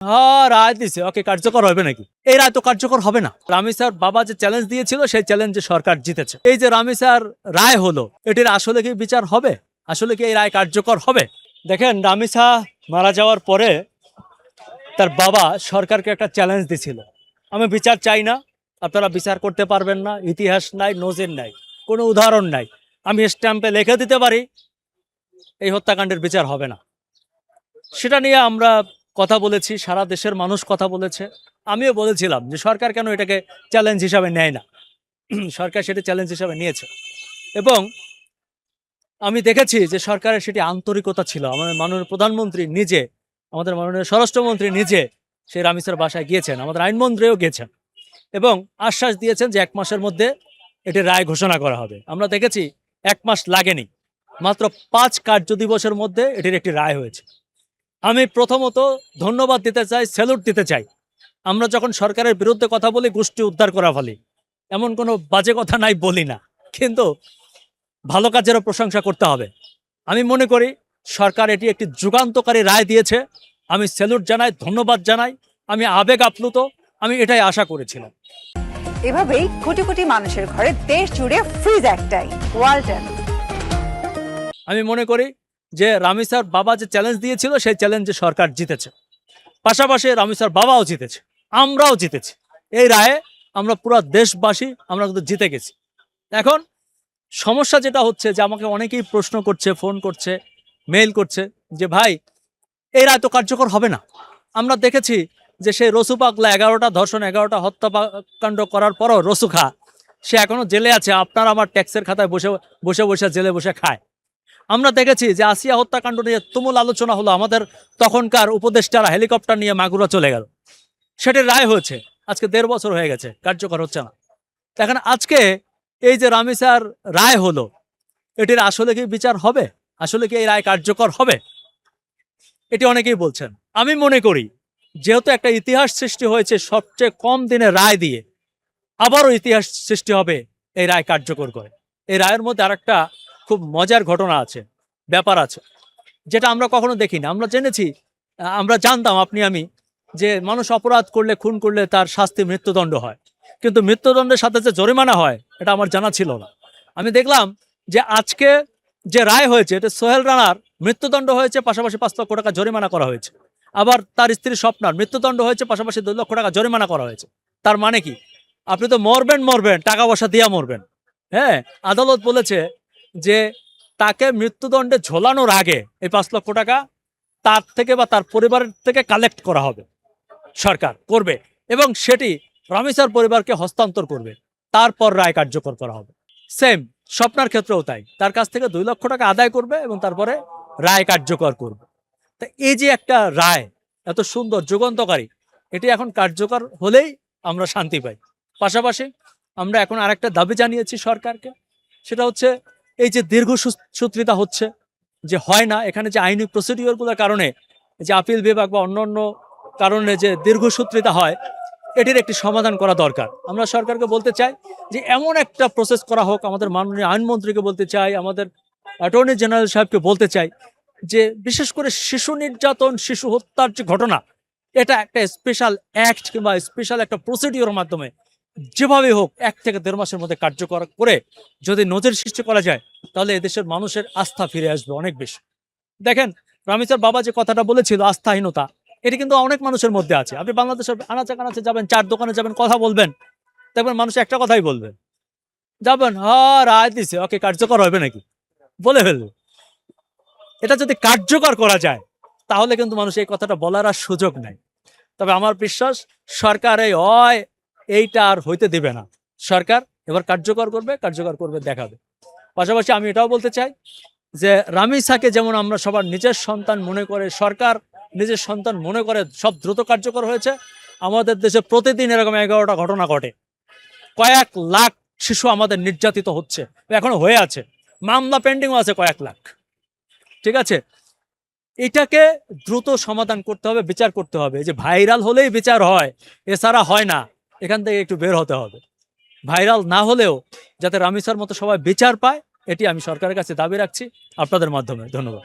রায় দিছে, ওকে কার্যকর হবে নাকি? এই রায় তো কার্যকর হবে না। রামিসার বাবা যে চ্যালেঞ্জ দিয়েছিল সেই চ্যালেঞ্জে সরকার জিতেছে। এই যে রামিসার রায় হলো, এটির আসলে কি বিচার হবে? আসলে কি এই রায় কার্যকর হবে? দেখেন, রামিসা মারা যাওয়ার পরে তার বাবা সরকারকে একটা চ্যালেঞ্জ দিছিল, আমি বিচার চাই না, আপনারা বিচার করতে পারবেন না, ইতিহাস নাই, নজির নাই, কোনো উদাহরণ নাই, আমি স্ট্যাম্পে লিখে দিতে পারি এই হত্যাকাণ্ডের বিচার হবে না। সেটা নিয়ে আমরা কথা বলেছি, সারা দেশের মানুষ কথা বলেছে। আমিও বলেছিলাম যে সরকার কেন এটাকে চ্যালেঞ্জ হিসাবে নেয় না। সরকার সেটি চ্যালেঞ্জ হিসাবে নিয়েছে এবং আমি দেখেছি যে সরকারের সেটি আন্তরিকতা ছিল। আমাদের মাননীয় প্রধানমন্ত্রী নিজে, আমাদের মাননীয় স্বরাষ্ট্রমন্ত্রী নিজে সেই রামিসের বাসায় গিয়েছেন, আমাদের আইনমন্ত্রীও গিয়েছেন এবং আশ্বাস দিয়েছেন যে 1 মাসের মধ্যে এটি রায় ঘোষণা করা হবে। আমরা দেখেছি 1 মাস লাগেনি, মাত্র 5 কার্য দিবসের মধ্যে এটির একটি রায় হয়েছে। আমি প্রথমত ধন্যবাদ দিতে চাই, স্যালুট দিতে চাই। আমরা যখন সরকারের বিরুদ্ধে কথা বলি, গোষ্ঠী উদ্ধার করা ফেলি, এমন কোনো বাজে কথা নাই বলি না, কিন্তু ভালো কাজেরও প্রশংসা করতে হবে। আমি মনে করি সরকার এটি একটি যুগান্তকারী রায় দিয়েছে। আমি স্যালুট জানাই, ধন্যবাদ জানাই, আমি আবেগ আপ্লুত, আমি এটাই আশা করেছিলাম। এভাবেই কোটি কোটি মানুষের ঘরে দেশ জুড়ে ফ্রিজ একটাই, ওয়ালটন। আমি মনে করি যে রামিসার বাবা যে চ্যালেঞ্জ দিয়েছিল সেই চ্যালেঞ্জে সরকার জিতেছে, পাশাপাশি রামিসার বাবাও জিতেছে, আমরাও জিতেছি। এই রায়ে আমরা পুরো দেশবাসী আমরা কিন্তু জিতে গেছি। এখন সমস্যা যেটা হচ্ছে যে আমাকে অনেকেই প্রশ্ন করছে, ফোন করছে, মেইল করছে যে ভাই এই রায় তো কার্যকর হবে না। আমরা দেখেছি যে সেই রসু পাগলা 11টা ধর্ষণ, 11টা হত্যাকাণ্ড করার পরও রসু খা, সে এখনো জেলে আছে। আপনার আমার ট্যাক্সের খাতায় বসে বসে বসে জেলে বসে খায়। আমরা দেখেছি যে আসিয়া হত্যাকাণ্ড নিয়ে তুমুল আলোচনা হলো, আমাদের তখনকার উপদেষ্টারা হেলিকপ্টার নিয়ে মাগুরা চলে গেল, সেটির রায় হয়েছে। আজকে 1.5 বছর হয়ে গেছে, কার্যকর হচ্ছে না। এখন আজকে এই যে রামিসার রায় হলো, এটির আসলে কি বিচার হবে? আসলে কি এই রায় কার্যকর হবে? এটি অনেকেই বলছেন। আমি মনে করি যেহেতু একটা ইতিহাস সৃষ্টি হয়েছে সবচেয়ে কম দিনে রায় দিয়ে, আবারও ইতিহাস সৃষ্টি হবে এই রায় কার্যকর করে। এই রায়ের মধ্যে আরেকটা খুব মজার ঘটনা আছে, ব্যাপার আছে, যেটা আমরা কখনো দেখিনি। আমরা জেনেছি, আমরা জানতাম, আপনি আমি, যে মানুষ অপরাধ করলে, খুন করলে তার শাস্তি মৃত্যুদণ্ড হয়, কিন্তু মৃত্যুদণ্ডের সাথে যে জরিমানা হয় এটা আমার জানা ছিল না। আমি দেখলাম যে আজকে যে রায় হয়েছে, এটা সোহেল রানার মৃত্যুদণ্ড হয়েছে, পাশাপাশি 5 লক্ষ টাকা জরিমানা করা হয়েছে। আবার তার স্ত্রী স্বপ্নার মৃত্যুদণ্ড হয়েছে, পাশাপাশি 2 লক্ষ টাকা জরিমানা করা হয়েছে। তার মানে কি? আপনি তো মরবেন, টাকা পয়সা দিয়া মরবেন। হ্যাঁ, আদালত বলেছে যে তাকে মৃত্যুদণ্ডে ঝোলানোর আগে এই 5 লক্ষ টাকা তার থেকে বা তার পরিবারের থেকে কালেক্ট করা হবে, সরকার করবে এবং সেটি রামিসার পরিবারকে হস্তান্তর করবে, তারপর রায় কার্যকর করা হবে। সেম স্বপ্নার ক্ষেত্রেও তাই, তার কাছ থেকে 2 লক্ষ টাকা আদায় করবে এবং তারপরে রায় কার্যকর করবে। তা এই যে একটা রায় এত সুন্দর, যুগান্তকারী, এটি এখন কার্যকর হলেই আমরা শান্তি পাই। পাশাপাশি আমরা এখন আরেকটা দাবি জানিয়েছি সরকারকে, সেটা হচ্ছে এই যে দীর্ঘসূত্রিতা হচ্ছে, যে হয় না, এখানে যে আইনি প্রসিডিওরগুলোর কারণে, যে আপিল বিভাগ বা অন্যান্য কারণে যে দীর্ঘসূত্রিতা হয়, এটির একটি সমাধান করা দরকার। আমরা সরকারকে বলতে চাই যে এমন একটা প্রসেস করা হোক। আমাদের মাননীয় আইনমন্ত্রীকে বলতে চাই, আমাদের অ্যাটর্নি জেনারেল সাহেবকে বলতে চাই যে বিশেষ করে শিশু নির্যাতন, শিশু হত্যার যে ঘটনা, এটা একটা স্পেশাল অ্যাক্ট কিংবা স্পেশাল একটা প্রসিডিওর মাধ্যমে যেভাবে হোক 1 থেকে 1.5 মাসের মধ্যে কার্যকর করে যদি নজির সৃষ্টি করা যায়, তাহলে এদেশের মানুষের আস্থা ফিরে আসবে অনেক বেশি। দেখেন, রামিসার বাবা যে কথাটা বলেছিল আস্থাহীনতা, এটি কিন্তু অনেক মানুষের মধ্যে আছে। আপনি বাংলাদেশের আনাচে কানাচে যাবেন, চার দোকানে যাবেন, কথা বলবেন, দেখবেন মানুষ একটা কথাই বলবে, যাবেন রায় দিছে, ওকে কার্যকর হবে নাকি, বলে ফেলবে। এটা যদি কার্যকর করা যায় তাহলে কিন্তু মানুষ এই কথাটা বলার আর সুযোগ নাই। তবে আমার বিশ্বাস সরকার এইটা আর হইতে দিবে না। সরকার এবার কার্যকর করবে, দেখাবে। পাশাপাশি আমি এটাও বলতে চাই যে রামিসাকে যেমন আমরা সবার নিজের সন্তান মনে করে, সরকার নিজের সন্তান মনে করে সব দ্রুত কার্যকর হয়েছে। আমাদের দেশে প্রতিদিন এরকম 11টা ঘটনা ঘটে, কয়েক লাখ শিশু আমাদের নির্যাতিত হচ্ছে, এখনো হয়ে আছে, মামলা পেন্ডিংও আছে কয়েক লাখ। ঠিক আছে, এটাকে দ্রুত সমাধান করতে হবে, বিচার করতে হবে। যে ভাইরাল হলেই বিচার হয় এছাড়া হয় না, এখান থেকে একটু বের হতে হবে। ভাইরাল না হলেও যাতে রামিসার মতো সবাই বিচার পায়, এটি আমি সরকারের কাছে দাবি রাখছি আপনাদের মাধ্যমে। ধন্যবাদ।